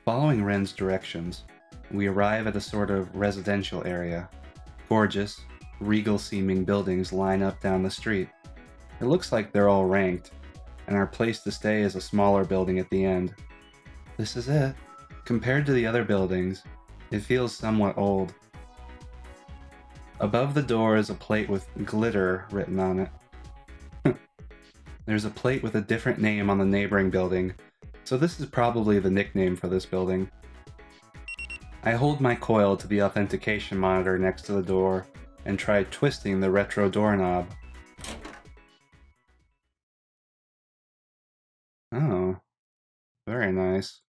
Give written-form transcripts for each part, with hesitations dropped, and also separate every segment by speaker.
Speaker 1: Following Ren's directions, we arrive at a sort of residential area. Gorgeous, regal-seeming buildings line up down the street. It looks like they're all ranked, and our place to stay is a smaller building at the end. This is it. Compared to the other buildings, it feels somewhat old. Above the door is a plate with glitter written on it. There's a plate with a different name on the neighboring building, so this is probably the nickname for this building. I hold my coil to the authentication monitor next to the door and try twisting the retro doorknob. Oh, very nice.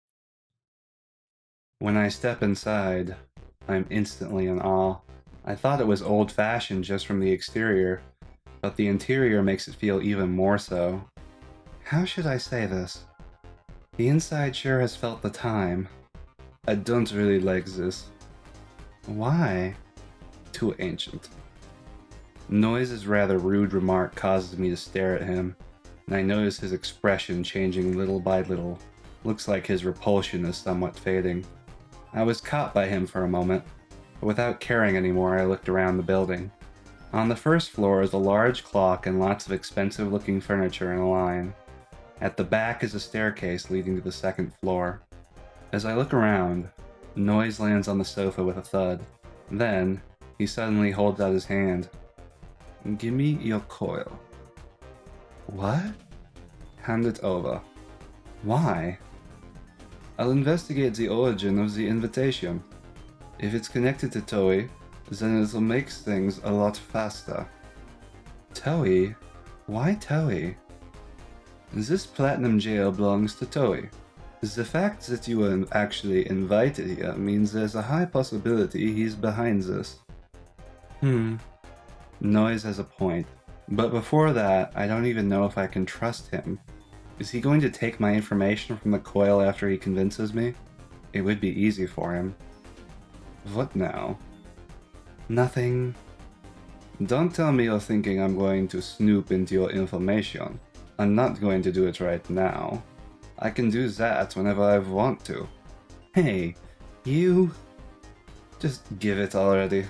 Speaker 1: When I step inside, I'm instantly in awe. I thought it was old-fashioned just from the exterior, but the interior makes it feel even more so. How should I say this? The inside sure has felt the time. I don't really like this. Why? Too ancient. Noiz's rather rude remark causes me to stare at him, and I notice his expression changing little by little. Looks like his repulsion is somewhat fading. I was caught by him for a moment, but without caring anymore, I looked around the building. On the first floor is a large clock and lots of expensive-looking furniture in a line. At the back is a staircase leading to the second floor. As I look around, Noiz lands on the sofa with a thud. Then, he suddenly holds out his hand. Give me your coil. What? Hand it over. Why? I'll investigate the origin of the invitation. If it's connected to Toei, then it'll make things a lot faster. Toei? Why Toei? This platinum jail belongs to Toei. The fact that you were actually invited here means there's a high possibility he's behind this. Noiz has a point. But before that, I don't even know if I can trust him. Is he going to take my information from the coil after he convinces me? It would be easy for him. What now? Nothing. Don't tell me you're thinking I'm going to snoop into your information. I'm not going to do it right now. I can do that whenever I want to. Hey, you... Just give it already.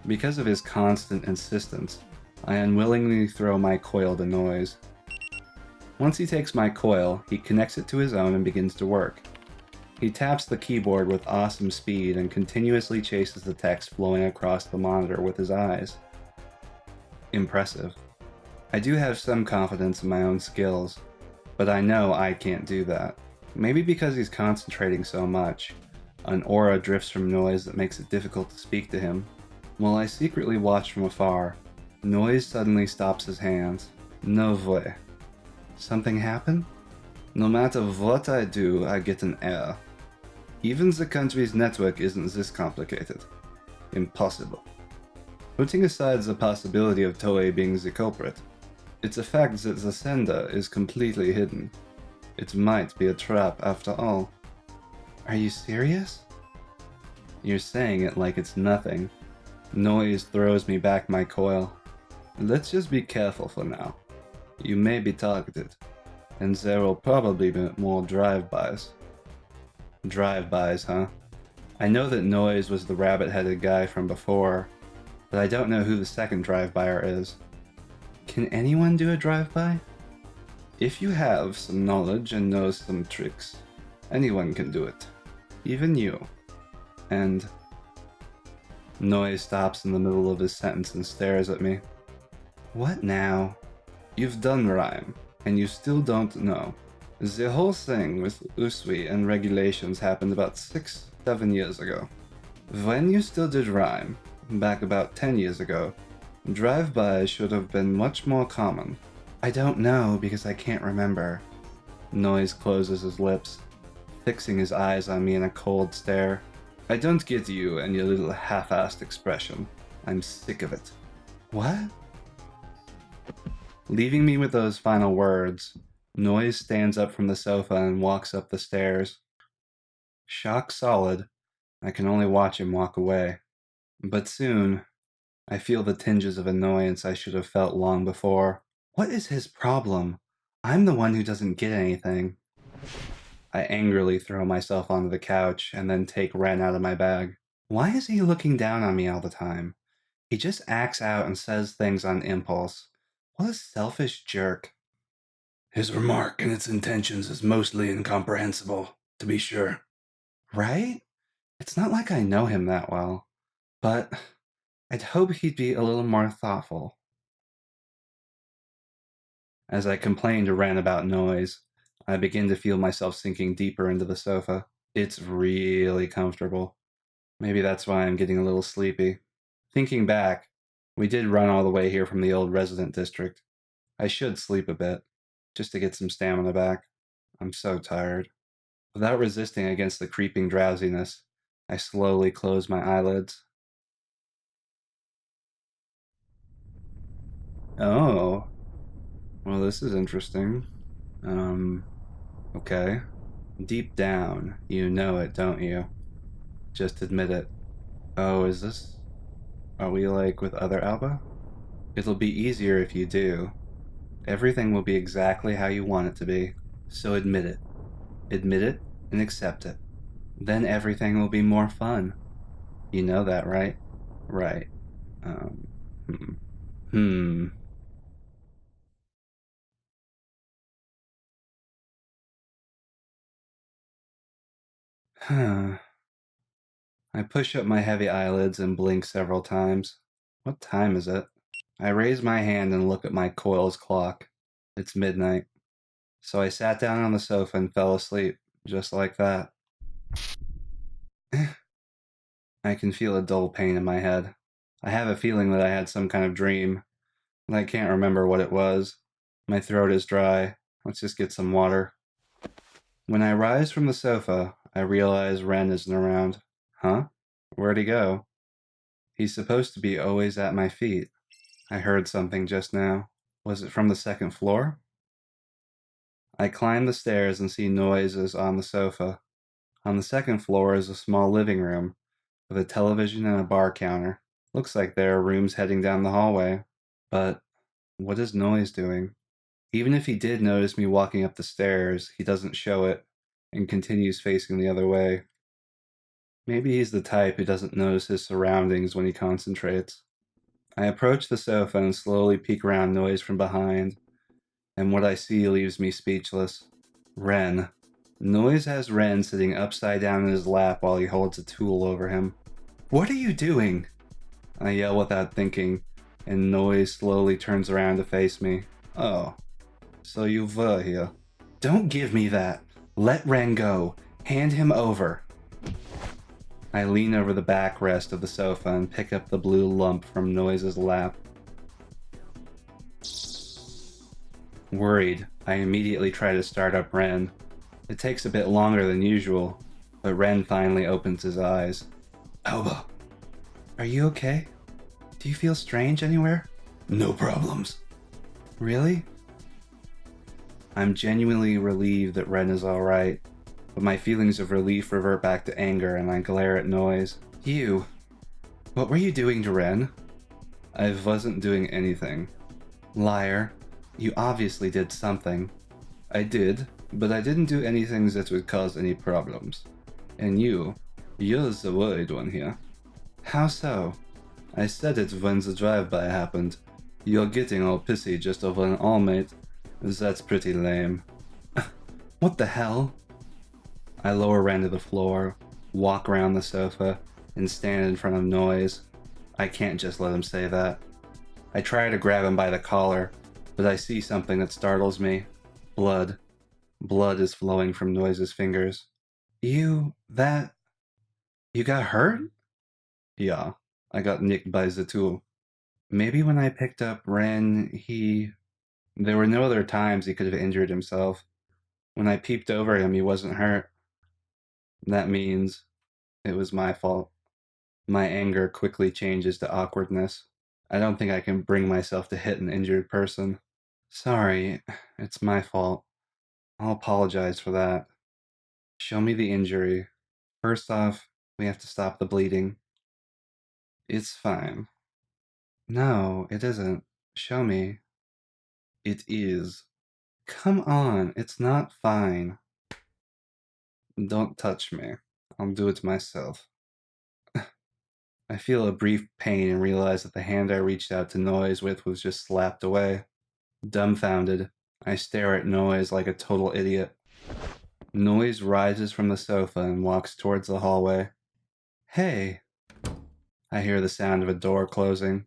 Speaker 1: Because of his constant insistence, I unwillingly throw my coil to Noiz. Once he takes my coil, he connects it to his own and begins to work. He taps the keyboard with awesome speed and continuously chases the text flowing across the monitor with his eyes. Impressive. I do have some confidence in my own skills, but I know I can't do that. Maybe because he's concentrating so much, an aura drifts from Noiz that makes it difficult to speak to him. While I secretly watch from afar, Noiz suddenly stops his hands. No way. Something happened? No matter what I do, I get an error. Even the country's network isn't this complicated. Impossible. Putting aside the possibility of Toei being the culprit, it's a fact that the sender is completely hidden. It might be a trap after all. Are you serious? You're saying it like it's nothing. Noiz throws me back my coil. Let's just be careful for now. You may be targeted, and there will probably be more drive-bys. Drive-bys, huh? I know that Noiz was the rabbit-headed guy from before, but I don't know who the second drive-byer is. Can anyone do a drive-by? If you have some knowledge and know some tricks, anyone can do it. Even you. And... Noiz stops in the middle of his sentence and stares at me. What now? You've done rhyme, and you still don't know. The whole thing with Usui and regulations happened about 6-7 years ago. When you still did rhyme, back about 10 years ago, drive-bys should have been much more common. I don't know because I can't remember. Noiz closes his lips, fixing his eyes on me in a cold stare. I don't get you and your little half-assed expression. I'm sick of it. What? Leaving me with those final words, Noiz stands up from the sofa and walks up the stairs. Shock solid, I can only watch him walk away. But soon, I feel the tinges of annoyance I should have felt long before. What is his problem? I'm the one who doesn't get anything. I angrily throw myself onto the couch and then take Ren out of my bag. Why is he looking down on me all the time? He just acts out and says things on impulse. What a selfish jerk. His remark and its intentions is mostly incomprehensible, to be sure. Right? It's not like I know him that well, but I'd hope he'd be a little more thoughtful. As I complain to Ren about Noiz, I begin to feel myself sinking deeper into the sofa. It's really comfortable. Maybe that's why I'm getting a little sleepy. Thinking back, we did run all the way here from the old resident district. I should sleep a bit, just to get some stamina back. I'm so tired. Without resisting against the creeping drowsiness, I slowly close my eyelids. Oh, well, this is interesting. Okay. Deep down, you know it, don't you? Just admit it. Oh, is this... Are we like with other Alba? It'll be easier if you do. Everything will be exactly how you want it to be. So admit it. Admit it and accept it. Then everything will be more fun. You know that, right? Right. Um, hmm. Hmm. Huh. I push up my heavy eyelids and blink several times. What time is it? I raise my hand and look at my coil's clock. It's midnight. So I sat down on the sofa and fell asleep, just like that. I can feel a dull pain in my head. I have a feeling that I had some kind of dream, and I can't remember what it was. My throat is dry. Let's just get some water. When I rise from the sofa, I realize Ren isn't around. Huh? Where'd he go? He's supposed to be always at my feet. I heard something just now. Was it from the second floor? I climb the stairs and see Noiz on the sofa. On the second floor is a small living room with a television and a bar counter. Looks like there are rooms heading down the hallway. But what is Noiz doing? Even if he did notice me walking up the stairs, he doesn't show it and continues facing the other way. Maybe he's the type who doesn't notice his surroundings when he concentrates. I approach the sofa and slowly peek around Noiz from behind, and what I see leaves me speechless. Ren. Noiz has Ren sitting upside down in his lap while he holds a tool over him. What are you doing? I yell without thinking, and Noiz slowly turns around to face me. Oh, so you were here. Don't give me that. Let Ren go. Hand him over. I lean over the backrest of the sofa and pick up the blue lump from Noiz's lap. Worried, I immediately try to start up Ren. It takes a bit longer than usual, but Ren finally opens his eyes. Alba, are you okay? Do you feel strange anywhere? No problems. Really? I'm genuinely relieved that Ren is alright, but my feelings of relief revert back to anger and I glare at Noiz. You! What were you doing to Ren? I wasn't doing anything. Liar. You obviously did something. I did, but I didn't do anything that would cause any problems. And you're the worried one here. How so? I said it when the drive-by happened. You're getting all pissy just over an all-mate. That's pretty lame. What the hell? I lower Ren to the floor, walk around the sofa, and stand in front of Noiz. I can't just let him say that. I try to grab him by the collar, but I see something that startles me. Blood. Blood is flowing from Noiz's fingers. You got hurt? Yeah, I got nicked by the tool. Maybe when I picked up Ren, there were no other times he could have injured himself. When I peeped over him, he wasn't hurt. That means it was my fault. My anger quickly changes to awkwardness. I don't think I can bring myself to hit an injured person. Sorry, it's my fault. I'll apologize for that. Show me the injury. First off, we have to stop the bleeding. It's fine. No, it isn't. Show me. It is. Come on, it's not fine. Don't touch me. I'll do it myself. I feel a brief pain and realize that the hand I reached out to Noiz with was just slapped away. Dumbfounded, I stare at Noiz like a total idiot. Noiz rises from the sofa and walks towards the hallway. Hey! I hear the sound of a door closing.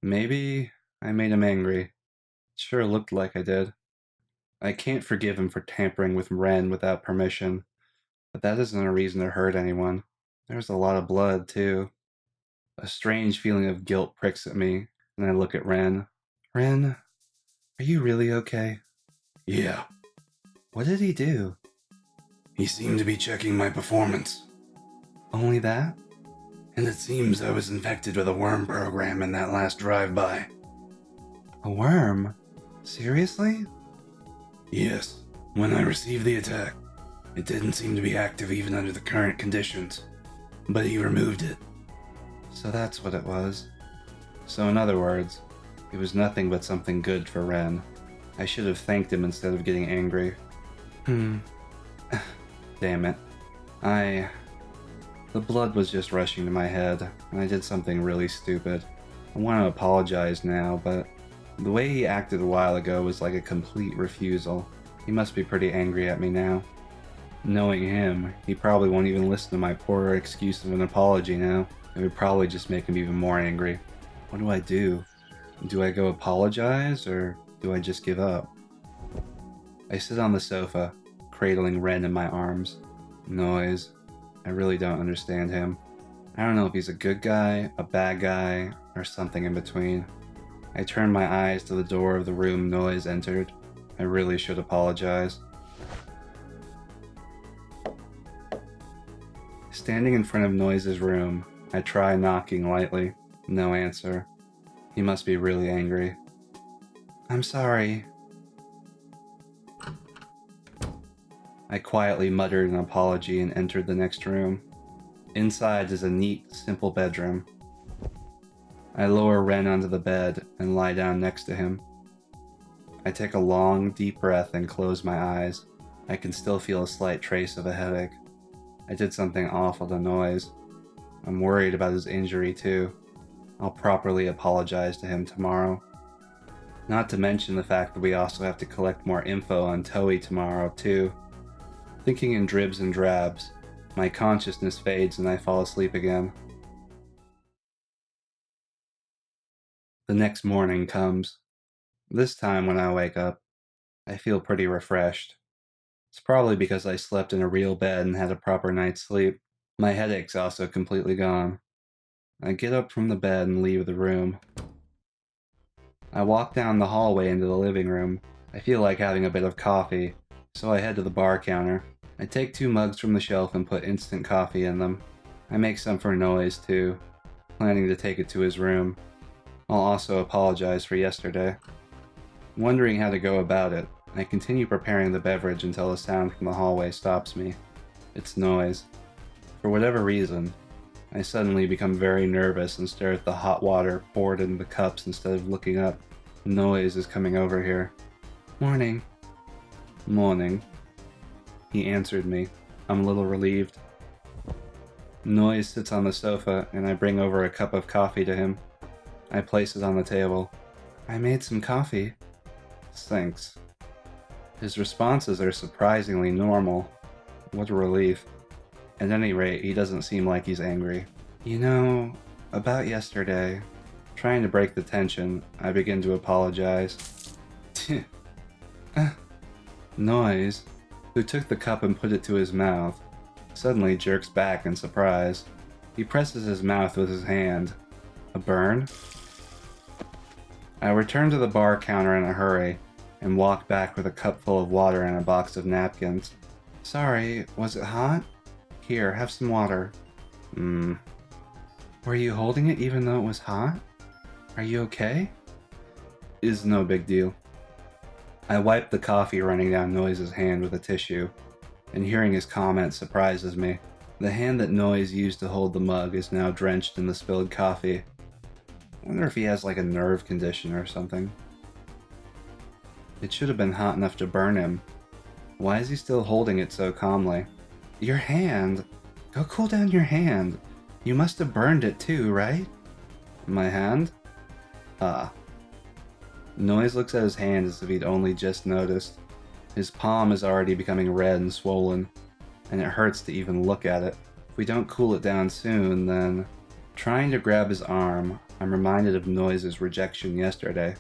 Speaker 1: Maybe I made him angry. It sure looked like I did. I can't forgive him for tampering with Ren without permission, but that isn't a reason to hurt anyone. There's a lot of blood, too. A strange feeling of guilt pricks at me, and I look at Ren. Ren, are you really okay?
Speaker 2: Yeah.
Speaker 1: What did he do?
Speaker 2: He seemed to be checking my performance.
Speaker 1: Only that?
Speaker 2: And it seems I was infected with a worm program in that last drive-by.
Speaker 1: A worm? Seriously?
Speaker 2: Yes. When I received the attack, it didn't seem to be active even under the current conditions. But he removed it.
Speaker 1: So that's what it was. So in other words, it was nothing but something good for Ren. I should have thanked him instead of getting angry. Damn it. The blood was just rushing to my head, and I did something really stupid. I want to apologize now, but the way he acted a while ago was like a complete refusal. He must be pretty angry at me now. Knowing him, he probably won't even listen to my poor excuse of an apology now. It would probably just make him even more angry. What do I do? Do I go apologize, or do I just give up? I sit on the sofa, cradling Ren in my arms. Noiz. I really don't understand him. I don't know if he's a good guy, a bad guy, or something in between. I turn my eyes to the door of the room Noiz entered. I really should apologize. Standing in front of Noiz's room, I try knocking lightly. No answer. He must be really angry. I'm sorry. I quietly muttered an apology and entered the next room. Inside is a neat, simple bedroom. I lower Ren onto the bed and lie down next to him. I take a long, deep breath and close my eyes. I can still feel a slight trace of a headache. I did something awful to Noiz. I'm worried about his injury too. I'll properly apologize to him tomorrow. Not to mention the fact that we also have to collect more info on Toei tomorrow too. Thinking in dribs and drabs, my consciousness fades and I fall asleep again. The next morning comes. This time when I wake up, I feel pretty refreshed. It's probably because I slept in a real bed and had a proper night's sleep. My headache's also completely gone. I get up from the bed and leave the room. I walk down the hallway into the living room. I feel like having a bit of coffee, so I head to the bar counter. I take 2 mugs from the shelf and put instant coffee in them. I make some for Noiz too, planning to take it to his room. I'll also apologize for yesterday. Wondering how to go about it, I continue preparing the beverage until a sound from the hallway stops me. It's Noiz. For whatever reason, I suddenly become very nervous and stare at the hot water poured into the cups instead of looking up. Noiz is coming over here. Morning. Morning. He answered me. I'm a little relieved. Noiz sits on the sofa and I bring over a cup of coffee to him. I place it on the table. I made some coffee. Thanks. His responses are surprisingly normal. What a relief. At any rate, he doesn't seem like he's angry. You know, about yesterday, trying to break the tension, I begin to apologize. Noiz, who took the cup and put it to his mouth, suddenly jerks back in surprise. He presses his mouth with his hand. A burn? I return to the bar counter in a hurry and walk back with a cup full of water and a box of napkins. Sorry, was it hot? Here, have some water. Were you holding it even though it was hot? Are you okay? Is no big deal. I wipe the coffee running down Noiz's hand with a tissue, and hearing his comment surprises me. The hand that Noiz used to hold the mug is now drenched in the spilled coffee. I wonder if he has like a nerve condition or something. It should have been hot enough to burn him. Why is he still holding it so calmly? Your hand! Go cool down your hand. You must have burned it too, right? My hand? Ah. Noiz looks at his hand as if he'd only just noticed. His palm is already becoming red and swollen, and it hurts to even look at it. If we don't cool it down soon, then... Trying to grab his arm, I'm reminded of Noiz's rejection yesterday.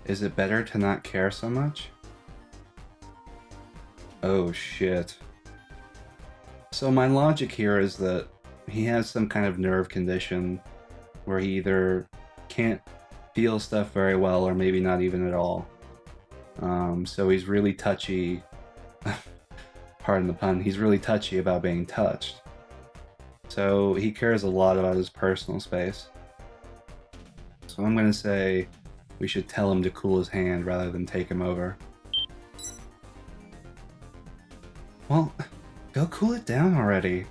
Speaker 1: Is it better to not care so much? Oh shit. So my logic here is that he has some kind of nerve condition where he either can't feel stuff very well or maybe not even at all. So he's really touchy, pardon the pun, he's really touchy about being touched. So he cares a lot about his personal space. So I'm gonna say we should tell him to cool his hand rather than take him over. Well, go cool it down already.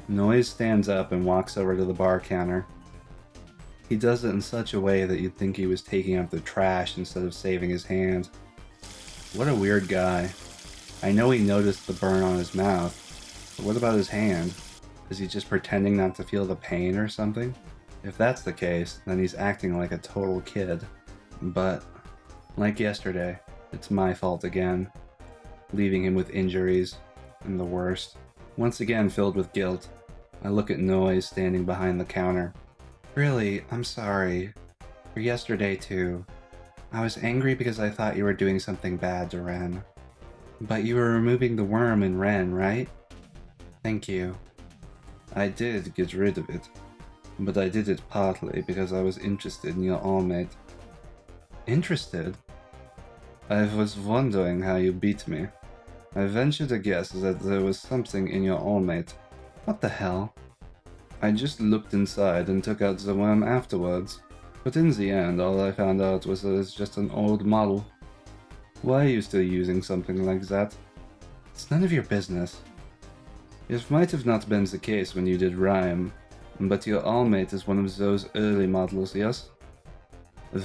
Speaker 1: Noiz stands up and walks over to the bar counter. He does it in such a way that you'd think he was taking out the trash instead of saving his hand. What a weird guy. I know he noticed the burn on his mouth, but what about his hand? Is he just pretending not to feel the pain or something? If that's the case, then he's acting like a total kid. But, like yesterday, it's my fault again, leaving him with injuries and the worst. Once again filled with guilt, I look at Noiz standing behind the counter. Really, I'm sorry. For yesterday too. I was angry because I thought you were doing something bad to Ren. But you were removing the worm in Ren, right? Thank you. I did get rid of it, but I did it partly because I was interested in your allmate. Interested? I was wondering how you beat me. I venture to guess that there was something in your allmate. What the hell? I just looked inside and took out the worm afterwards, but in the end all I found out was that it's just an old model. Why are you still using something like that? It's none of your business. It might have not been the case when you did Rhyme, but your allmate is one of those early models, yes?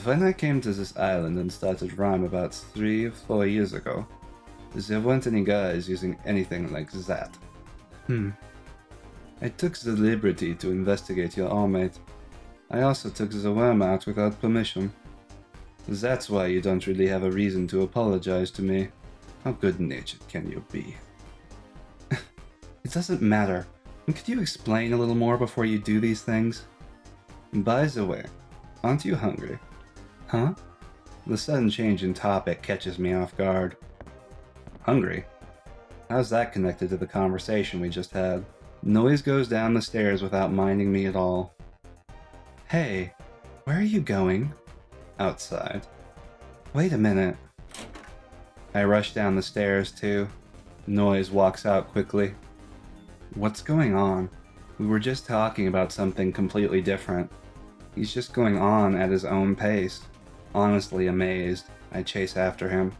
Speaker 1: When I came to this island and started Rhyme about 3 or 4 years ago, there weren't any guys using anything like that. I took the liberty to investigate your allmate. I also took the worm out without permission. That's why you don't really have a reason to apologize to me. How good-natured can you be? It doesn't matter. Could you explain a little more before you do these things? By the way, aren't you hungry? Huh? The sudden change in topic catches me off guard. Hungry? How's that connected to the conversation we just had? Noiz goes down the stairs without minding me at all. Hey, where are you going? Outside. Wait a minute. I rush down the stairs too. Noiz walks out quickly. What's going on? We were just talking about something completely different. He's just going on at his own pace. Honestly amazed, I chase after him.